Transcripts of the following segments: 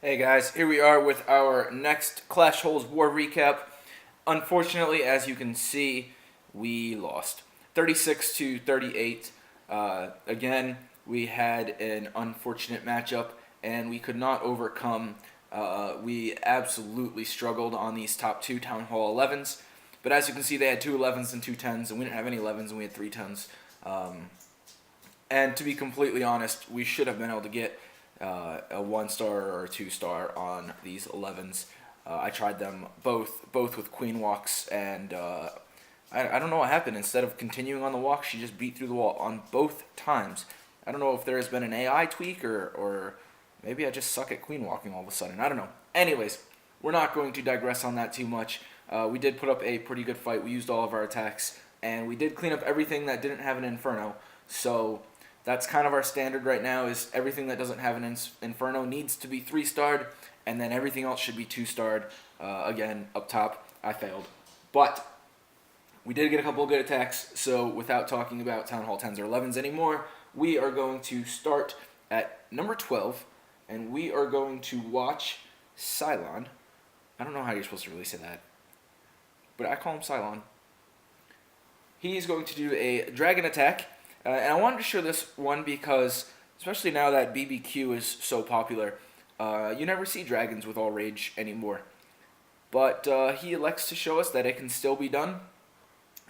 Hey guys, here we are with our next Clash Holes War recap. Unfortunately, as you can see, we lost 36 to 38. Again, we had an unfortunate matchup and we could not overcome. We absolutely struggled on these top two Town Hall 11s. But as you can see, they had two 11s and two 10s, and we didn't have any 11s and we had three 10s. And to be completely honest, we should have been able to get a 1-star or a 2-star on these 11s. I tried them both with queen walks, and I don't know what happened. Instead of continuing on the walk, she just beat through the wall on both times. I don't know if there has been an AI tweak or maybe I just suck at queen walking all of a sudden. I don't know. Anyways, we're not going to digress on that too much. We did put up a pretty good fight. We used all of our attacks, and we did clean up everything that didn't have an inferno. So that's kind of our standard right now, is everything that doesn't have an inferno needs to be 3-starred, and then everything else should be 2-starred. Again, up top, I failed. But we did get a couple of good attacks, so without talking about Town Hall 10s or 11s anymore, we are going to start at number 12, and we are going to watch Cylon. I don't know how you're supposed to really say that, but I call him Cylon. He's going to do a dragon attack. And I wanted to show this one because, especially now that BBQ is so popular, you never see dragons with all rage anymore. But he elects to show us that it can still be done.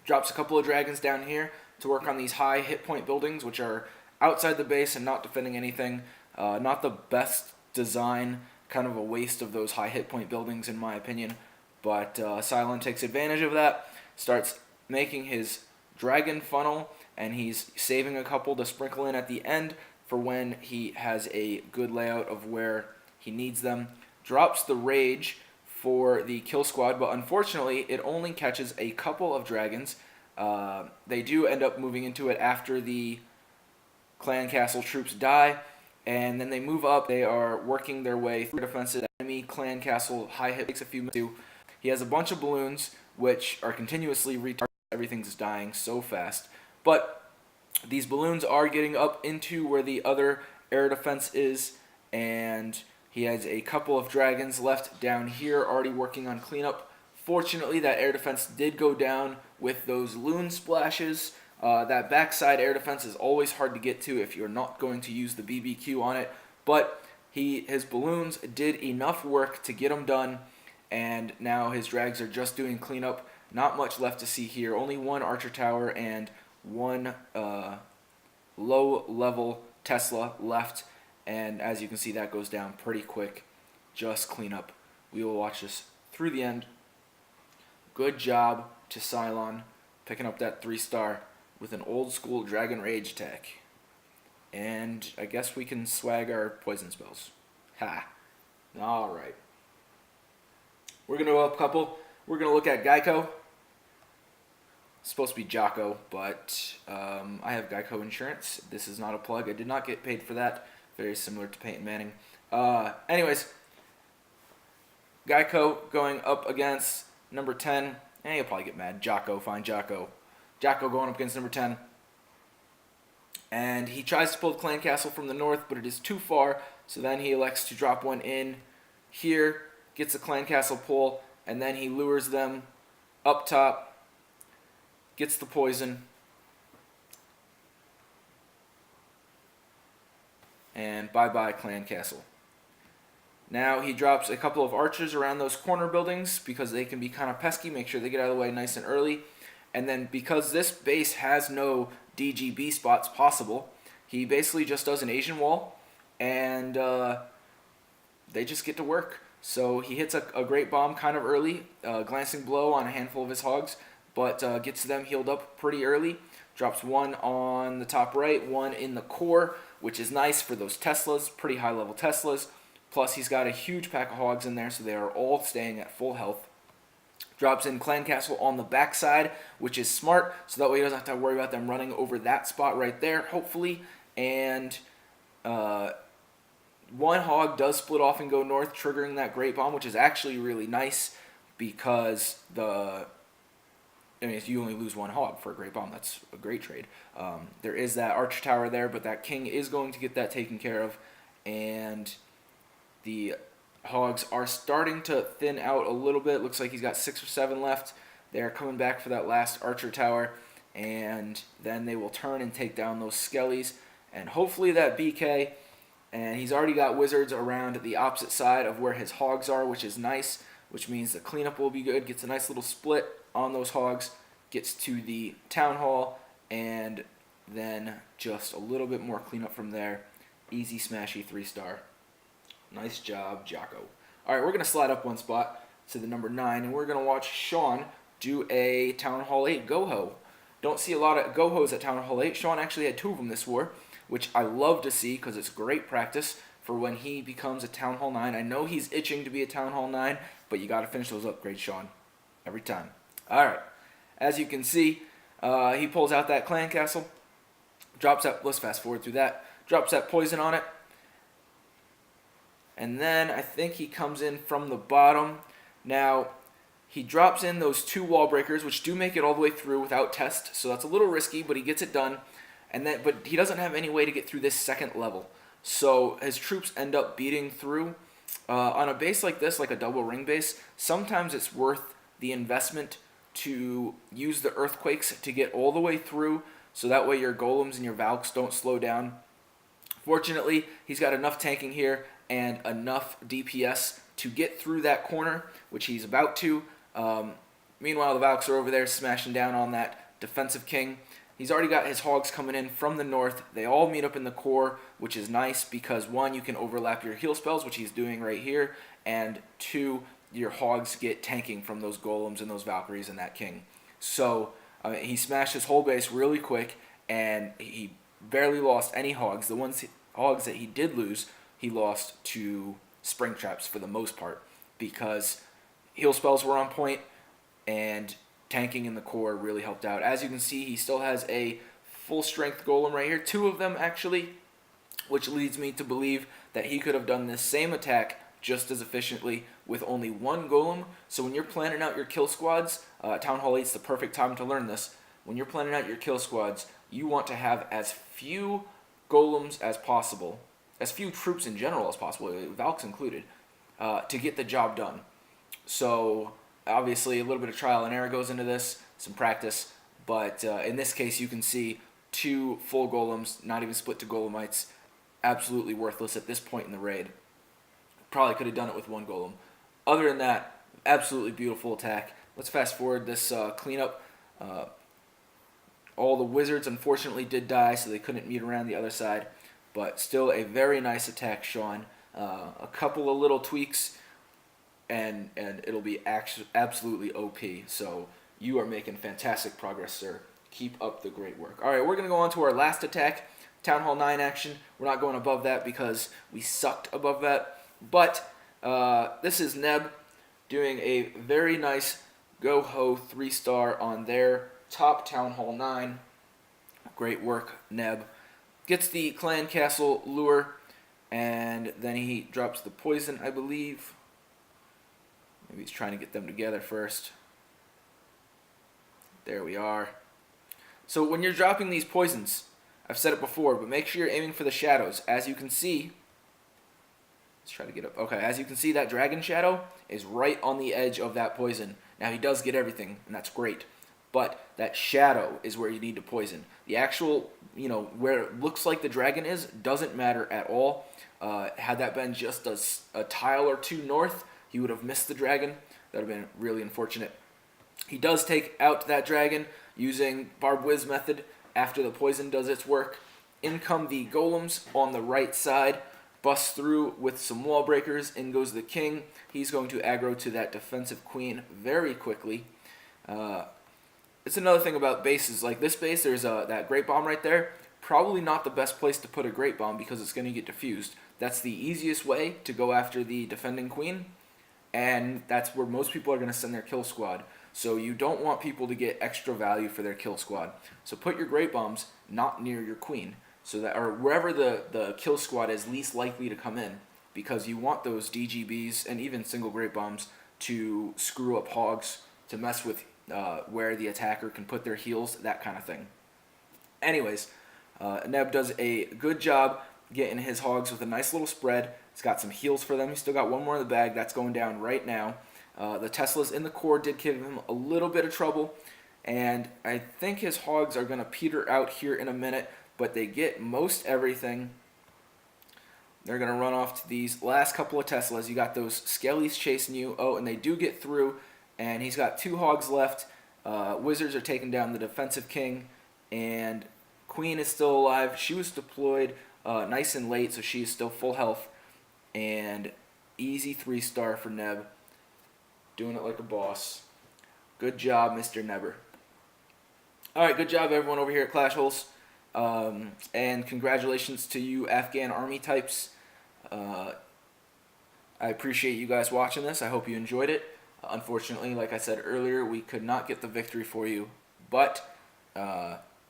Drops a couple of dragons down here to work on these high hit point buildings, which are outside the base and not defending anything. Not the best design, kind of a waste of those high hit point buildings in my opinion. But Cylon takes advantage of that, starts making his dragon funnel, and he's saving a couple to sprinkle in at the end for when he has a good layout of where he needs them. Drops the rage for the kill squad, but unfortunately it only catches a couple of dragons. They do end up moving into it after the clan castle troops die, and then they move up. They are working their way through defensive enemy clan castle. High hit takes a few minutes. He has a bunch of balloons which are continuously retargeting. Everything's dying so fast. But these balloons are getting up into where the other air defense is, and he has a couple of dragons left down here already working on cleanup. Fortunately, that air defense did go down with those loon splashes. That backside air defense is always hard to get to if you're not going to use the BBQ on it, but his balloons did enough work to get him done, and now his drags are just doing cleanup. Not much left to see here. Only one archer tower and one low-level Tesla left. And as you can see, that goes down pretty quick. Just clean up. We will watch this through the end. Good job to Cylon picking up that 3-star with an old-school Dragon Rage attack. And I guess we can swag our poison spells. Ha. Alright. We're going to go up a couple. We're going to look at Geico. It's supposed to be Jocko, but I have Geico insurance. This is not a plug. I did not get paid for that. Very similar to Peyton Manning. Anyways, Geico going up against number 10. And you'll probably get mad. Jocko, fine, Jocko. Jocko going up against number 10. And he tries to pull the clan castle from the north, but it is too far. So then he elects to drop one in here, gets a clan castle pull, and then he lures them up top, gets the poison, and bye-bye clan castle. Now he drops a couple of archers around those corner buildings because they can be kind of pesky. Make sure they get out of the way nice and early. And then because this base has no DGB spots possible, he basically just does an Asian wall, and they just get to work. So he hits a great bomb kind of early, glancing blow on a handful of his hogs, but gets them healed up pretty early. Drops one on the top right, one in the core, which is nice for those Teslas, pretty high level Teslas. Plus he's got a huge pack of hogs in there, so they are all staying at full health. Drops in Clan Castle on the backside, which is smart, so that way he doesn't have to worry about them running over that spot right there, hopefully. And one hog does split off and go north, triggering that great bomb, which is actually really nice because if you only lose one hog for a great bomb, that's a great trade. There is that archer tower there, but that king is going to get that taken care of, and the Hogs are starting to thin out a little bit. Looks like he's got 6 or 7 left. They're coming back for that last archer tower, and then they will turn and take down those skellies, and hopefully that BK. And he's already got wizards around the opposite side of where his hogs are, which is nice, which means the cleanup will be good. Gets a nice little split on those hogs, gets to the town hall, and then just a little bit more cleanup from there. Easy smashy 3-star. Nice job, Jocko. All right, we're going to slide up one spot to the number 9, and we're going to watch Sean do a Town Hall 8 Go-Ho. Don't see a lot of Go-Hos at Town Hall 8. Sean actually had 2 of them this war, which I love to see because it's great practice for when he becomes a Town Hall 9. I know he's itching to be a Town Hall 9, but you got to finish those upgrades, Sean. Every time. All right. As you can see, he pulls out that clan castle, drops that, let's fast forward through that, drops that poison on it, and then I think he comes in from the bottom. Now, he drops in those 2 wall breakers, which do make it all the way through without test, so that's a little risky, but he gets it done. But he doesn't have any way to get through this second level, so his troops end up beating through. On a base like this, like a double ring base, sometimes it's worth the investment to use the earthquakes to get all the way through, so that way your golems and your valks don't slow down. Fortunately, he's got enough tanking here and enough DPS to get through that corner, which he's about to. Meanwhile, the valks are over there smashing down on that defensive king. He's already got his hogs coming in from the north. They all meet up in the core, which is nice because 1, you can overlap your heal spells, which he's doing right here, and 2, your hogs get tanking from those golems and those valkyries and that king. So he smashed his whole base really quick, and he barely lost any hogs. The hogs that he did lose, he lost to spring traps for the most part because heal spells were on point and tanking in the core really helped out. As you can see, he still has a full strength golem right here, 2 of them actually, which leads me to believe that he could have done this same attack just as efficiently with only 1 golem. So when you're planning out your kill squads, Town Hall 8 is the perfect time to learn this. When you're planning out your kill squads, you want to have as few golems as possible, as few troops in general as possible, Valks included, to get the job done. So obviously a little bit of trial and error goes into this, some practice, but in this case you can see 2 full golems, not even split to golemites, absolutely worthless at this point in the raid. Probably could have done it with 1 golem. Other than that, absolutely beautiful attack. Let's fast forward this cleanup. All the wizards unfortunately did die, so they couldn't meet around the other side, but still a very nice attack, Sean. A couple of little tweaks, and it'll be absolutely OP. So you are making fantastic progress, sir. Keep up the great work. All right, we're going to go on to our last attack, Town Hall 9 action. We're not going above that because we sucked above that. But this is Neb doing a very nice Go-Ho 3-star on their top Town Hall 9. Great work, Neb. Gets the clan castle lure, and then he drops the poison, I believe. Maybe he's trying to get them together first. There we are. So when you're dropping these poisons, I've said it before, but make sure you're aiming for the shadows. As you can see, let's try to get up. Okay, as you can see, that dragon shadow is right on the edge of that poison. Now, he does get everything, and that's great. But that shadow is where you need to poison. The actual, where it looks like the dragon is, doesn't matter at all. Had that been just a tile or 2 north, he would have missed the dragon. That would have been really unfortunate. He does take out that dragon using Barb Whiz method after the poison does its work. In come the golems on the right side. Busts through with some wall breakers. In goes the king. He's going to aggro to that defensive queen very quickly. It's another thing about bases. Like this base, there's that great bomb right there. Probably not the best place to put a great bomb because it's going to get diffused. That's the easiest way to go after the defending queen. And that's where most people are going to send their kill squad. So you don't want people to get extra value for their kill squad. So put your great bombs not near your queen, so that, or wherever the kill squad is least likely to come in, because you want those DGBs and even single great bombs to screw up hogs, to mess with where the attacker can put their heals, that kind of thing. Anyways, Neb does a good job getting his hogs with a nice little spread. He's got some heals for them. He's still got one more in the bag. That's going down right now. The Teslas in the core did give him a little bit of trouble, and I think his hogs are going to peter out here in a minute, but they get most everything. They're going to run off to these last couple of Teslas. You got those Skellies chasing you. Oh, and they do get through, and he's got 2 hogs left. Wizards are taking down the defensive king, and Queen is still alive. She was deployed nice and late, so she is still full health. And easy 3-star for Neb. Doing it like a boss. Good job, Mr. Neber. Alright, good job everyone over here at Clash Holes. And congratulations to you Afghan army types. I appreciate you guys watching this. I hope you enjoyed it. Unfortunately, like I said earlier, we could not get the victory for you. But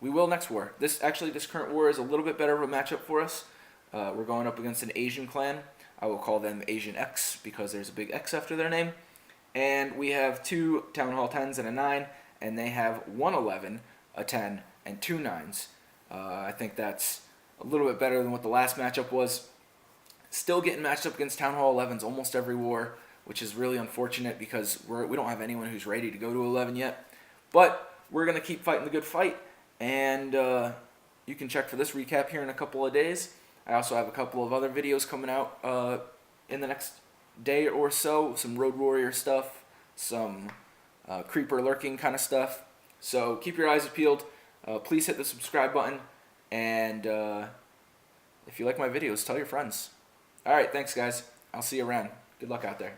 we will next war. This current war is a little bit better of a matchup for us. We're going up against an Asian clan. I will call them Asian X because there's a big X after their name. And we have 2 Town Hall 10s and a 9, and they have 1 11, a 10, and 2 9s. I think that's a little bit better than what the last matchup was. Still getting matched up against Town Hall 11s almost every war, which is really unfortunate because we don't have anyone who's ready to go to 11 yet. But we're going to keep fighting the good fight, and you can check for this recap here in a couple of days. I also have a couple of other videos coming out in the next day or so, some Road Warrior stuff, some Creeper lurking kind of stuff. So keep your eyes peeled. Please hit the subscribe button, and if you like my videos, tell your friends. Alright, thanks guys. I'll see you around. Good luck out there.